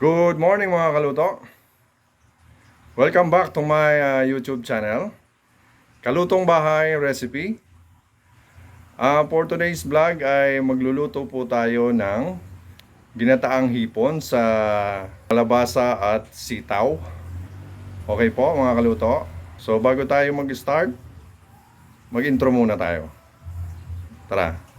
Good morning mga kaluto. Welcome back to my YouTube channel, Kalutong Bahay Recipe. For today's vlog ay magluluto po tayo ng ginataang hipon sa kalabasa at sitaw. Okay po mga kaluto. So bago tayo mag-start, mag-intro muna tayo. Tara.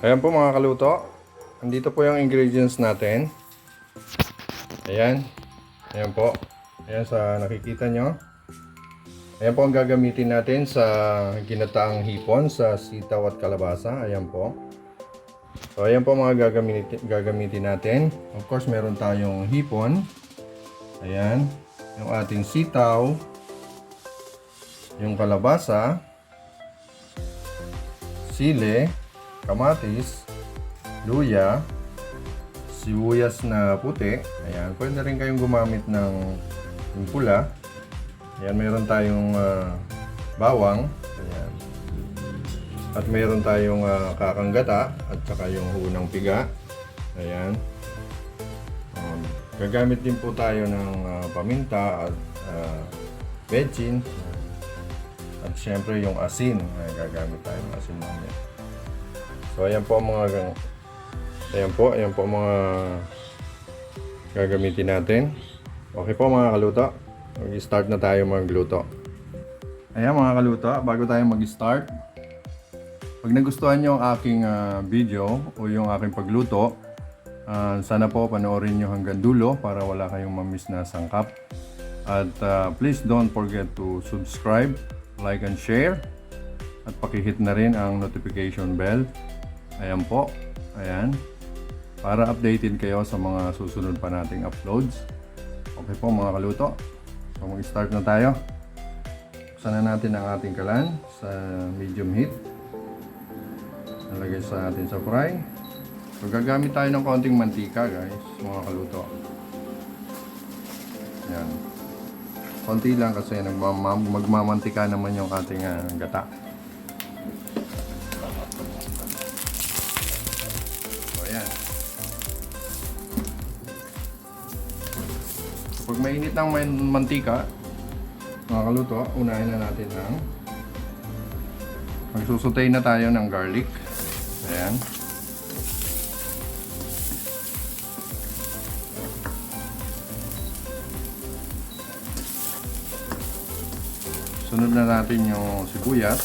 Ayan po mga kaluto. Andito po yung ingredients natin. Ayan. Ayan po. Ayan sa nakikita nyo. Ayan po ang gagamitin natin sa ginataang hipon sa sitaw at kalabasa. Ayan po. So ayan po mga gagamitin natin. Of course meron tayong hipon. Ayan. Yung ating sitaw. Yung kalabasa. Sili. Kamatis, luya, sibuyas na puti. Ayan, pwede rin kayong gumamit ng pula. Ayan, mayroon tayong bawang. Ayan. At mayroon tayong kakanggata at saka yung hunang piga. Ayan. Gagamit din po tayo ng paminta at bechin. At syempre yung asin. Ayan, gagamit tayo ng asin mamaya. So ayan po mga gagamitin natin. Okay po mga kaluto. Mag-start na tayo magluto. Ayan mga kaluto, bago tayo mag-start, pag nagustuhan nyo ang aking video o yung aking pagluto, sana po panoorin nyo hanggang dulo para wala kayong mamiss na sangkap. At please don't forget to subscribe, like and share. At pakihit na rin ang notification bell. Ayan po, ayan, para updated kayo sa mga susunod pa nating uploads. Okay po mga kaluto, so mag-start na tayo. Buksan na natin ang ating kalan sa medium heat. Nalagay sa atin sa fry. So gagamit tayo ng konting mantika guys, mga kaluto. Ayan, konti lang kasi magmamantika naman yung ating gata. Pag mainit ng mantika, mga kaluto, unahin na natin ang magsusutay na tayo ng garlic. Ayan. Sunod na natin yung sibuyas.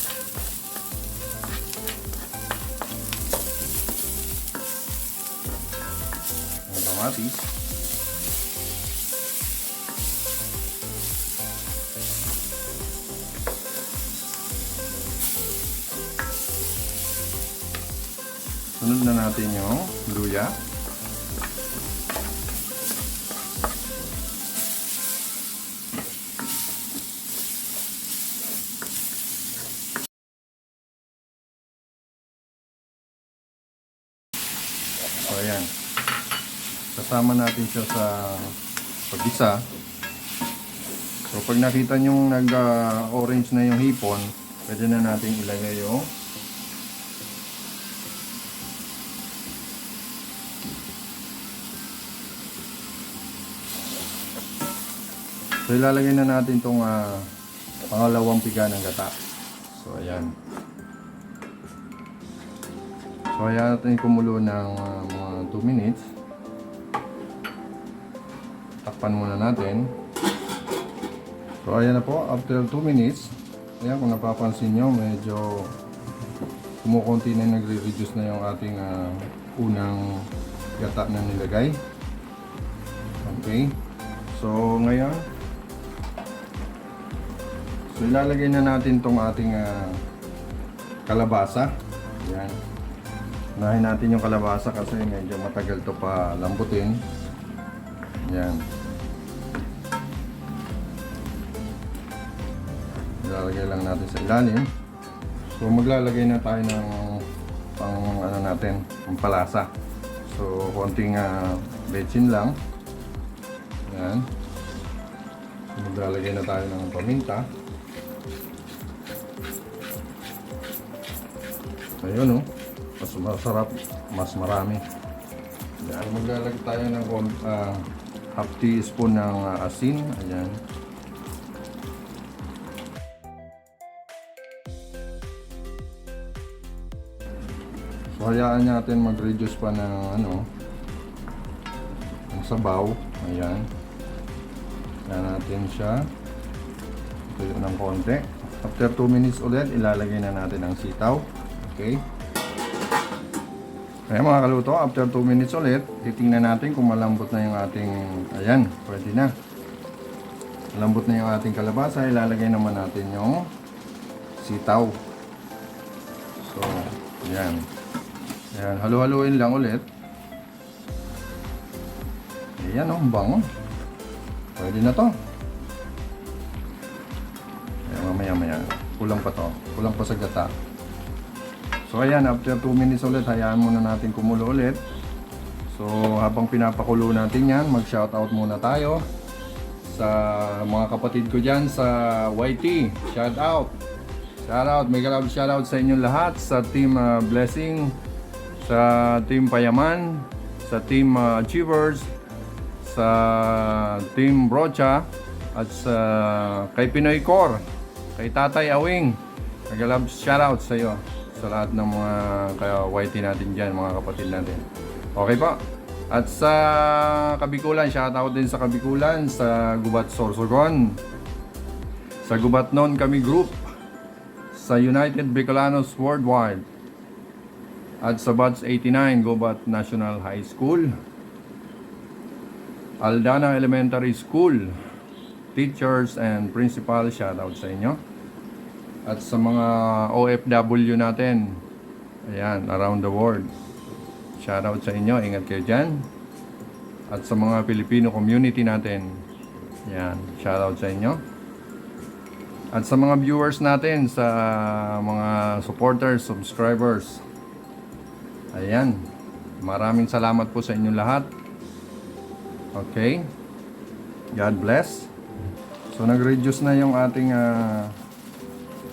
Yung kamatis. Sunod na natin yung luya. So ayan. Kasama natin siya sa pag-isa. So pag nakita nyo nag-orange na yung hipon, pwede na natin ilagay yung so ilalagay na natin itong pangalawang piga ng gata. So ayan. So ayan natin kumulo ng mga 2 minutes. Takpan muna natin. So ayan na po, after 2 minutes. Ayan, kung napapansin nyo, medyo kumukunti na, nagre-reduce na yung ating unang gata na nilagay. Okay. So ngayon, so ilalagay na natin tong ating kalabasa. Ayan. Unahin natin yung kalabasa kasi medyo matagal to pa lambutin. Yan. Ilalagay lang natin sa ilalim. So maglalagay na tayo ng pang ano natin, pang palasa. So konting betsin lang. Yan. Maglalagay na tayo ng paminta. Ayun, oh. Mas masarap, mas marami. Yan. Maglalagay tayo ng half teaspoon ng asin. Ayan. So hayaan natin mag-reduce pa ng ng sabaw. Ayan. Yan natin siya. Tuyo ng konti. After 2 minutes ulit, ilalagay na natin ang sitaw. Okay. Kaya mga kaluto, after 2 minutes ulit, titingnan natin kung malambot na yung ating, ayan, pwede na. Malambot na yung ating kalabasa, ilalagay naman natin yung sitaw. So, ayan. Ayan, halu-haluin lang ulit. Ayan, oh, bango. Pwede na to. Ayan, mamaya-maya. Kulang pa to. Kulang pa sa gata. So ayan, after 2 minutes ulit, hayaan muna natin kumulo ulit. So habang pinapakulo natin yan, mag-shoutout muna tayo sa mga kapatid ko dyan sa YT. Shoutout! Shoutout! May galab shoutout sa inyong lahat. Sa Team Blessing, sa Team Payaman, sa Team Achievers, sa Team Brocha, at sa kay Pinoy Core, kay Tatay Awing. Nagalab shoutout sa iyo, sa lahat ng mga YT natin dyan, mga kapatid natin. Okay po. At sa Kabikulan, shoutout din sa Kabikulan, sa Gubat Sorsogon, sa Gubat Non Kami Group, sa United Bicolanos Worldwide, at sa Batch 89 Gubat National High School, Aldana Elementary School, teachers and principal, shoutout sa inyo. At sa mga OFW natin, ayan, around the world, shoutout sa inyo, ingat kayo dyan. At sa mga Filipino community natin, ayan, shoutout sa inyo. At sa mga viewers natin, sa mga supporters, subscribers, ayan, maraming salamat po sa inyong lahat. Okay. God bless. So nag-reduce na yung ating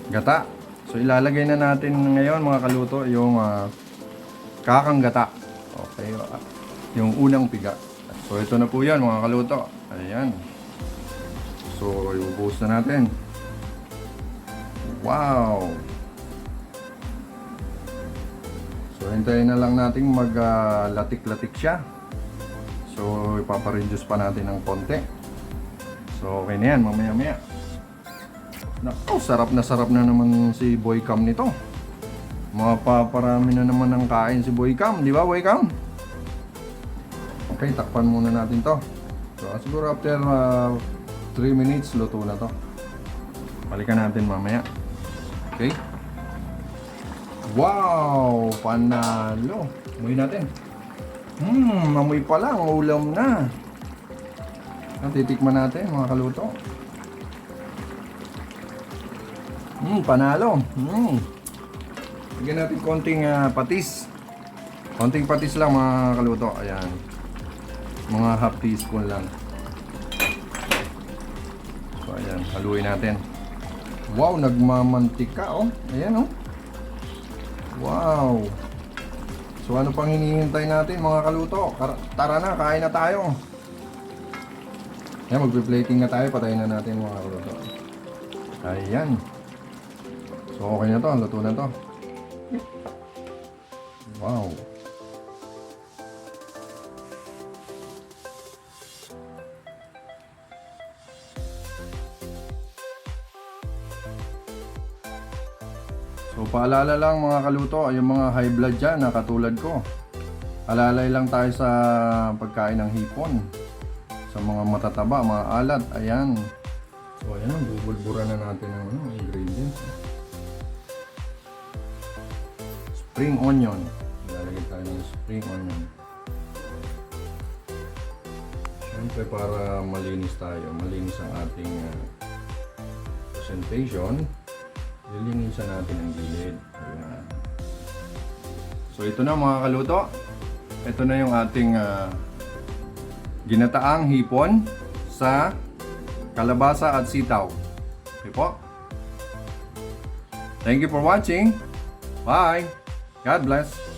gata. So ilalagay na natin ngayon mga kaluto yung kakang gata. Okay. Yung unang piga. So ito na po yan mga kaluto. Ayan. So ibubuhos na natin. Wow. So hintayin na lang natin mag-latik-latik siya. So ipapareduce pa natin ng konti. So okay na yan, mamaya-maya. Naku, sarap na naman si Boy Cam nito. Mapaparami na naman ng kain si Boy Cam, di ba Boy Cam? Okay, takpan muna natin to. So siguro after 3 minutes, luto na to. Balikan natin mamaya. Okay. Wow, panalo. Umuwi natin. Amoy pa lang, ulam na. Titikman natin mga kaluto. Panalo. Lagyan natin konting patis. Konting patis lang mga kaluto. Ayan. Mga half teaspoon lang. So ayan, haluin natin. Wow, nagmamantika oh. Ayan oh. Wow. So ano pang hinihintay natin mga kaluto? Tara na, kain na tayo. Ayan, magpe-plating na tayo. Patayin na natin mga kaluto. Ayan. So okay na to, luto na to. Wow. So paalala lang mga kaluto, yung mga high blood dyan na katulad ko, alalay lang tayo sa pagkain ng hipon, sa mga matataba, mga alat. Ayan. So ayan, bubulburan na natin ng ingredients. Spring onion, ilalagay tayo ng spring onion. Siyempre para malinis tayo, malinis ang ating presentation, lilinisan natin ang gilid. Ayan. So ito na mga kaluto. Ito na yung ating ginataang hipon sa kalabasa at sitaw. Okay po. Thank you for watching. Bye. God bless.